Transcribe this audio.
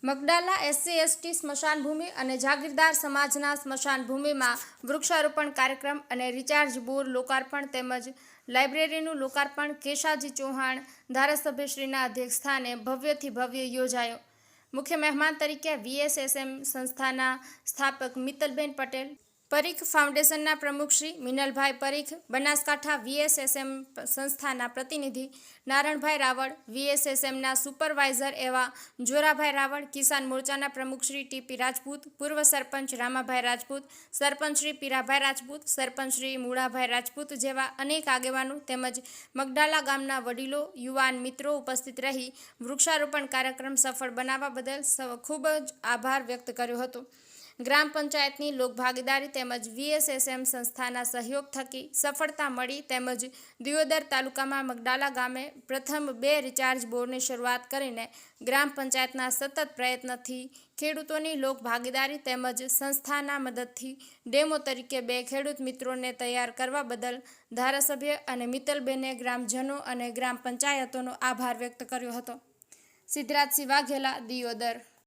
મગડાલા SC/ST સ્મશાન ભૂમિ અને જાગીરદાર સમાજના સ્મશાન ભૂમિમાં વૃક્ષારોપણ કાર્યક્રમ અને રિચાર્જ બોર લોકાર્પણ તેમજ લાઇબ્રેરીનું લોકાર્પણ કેશાજી ચૌહાણ ધારાસભ્યશ્રીના અધ્યક્ષસ્થાને ભવ્યથી ભવ્ય યોજાયો। મુખ્ય મહેમાન તરીકે VSSM સંસ્થાના સ્થાપક મિત્તલબેન પટેલ, પરીખ ફાઉન્ડેશનના પ્રમુખ શ્રી મિનલભાઈ પરીખ, બનાસકાંઠા VSSM સંસ્થાના પ્રતિનિધિ નારણભાઈ રાવળ, VSSMના સુપરવાઇઝર એવા જોરાભાઈ રાવળ, કિસાન મોરચાના પ્રમુખ શ્રી TP રાજપૂત, પૂર્વ સરપંચ રામાભાઈ રાજપૂત, સરપંચ શ્રી પીરાભાઈ રાજપૂત, સરપંચ શ્રી મૂળાભાઈ રાજપૂત જેવા અનેક આગેવાનો તેમજ મગડાલા ગામના વડીલો, યુવાન મિત્રો ઉપસ્થિત રહી વૃક્ષારોપણ કાર્યક્રમ સફળ બનાવવા બદલ ખૂબ જ આભાર વ્યક્ત કર્યો હતો। ગ્રામ પંચાયતની લોકભાગીદારી તેમજ VSSM સંસ્થાના સહયોગ થકી સફળતા મળી તેમજ દિયોદર તાલુકામાં મગડાલા ગામે પ્રથમ 2 રિચાર્જ બોરની શરૂઆત કરીને ગ્રામ પંચાયતના સતત પ્રયત્નથી ખેડૂતોની લોકભાગીદારી તેમજ સંસ્થાના મદદથી ડેમો તરીકે 2 ખેડૂત મિત્રોને તૈયાર કરવા બદલ ધારાસભ્ય અને મિત્તલબેને ગ્રામજનો અને ગ્રામ પંચાયતોનો આભાર વ્યક્ત કર્યો હતો। સિદ્ધરાજસિંહ વાઘેલા, દિયોદર।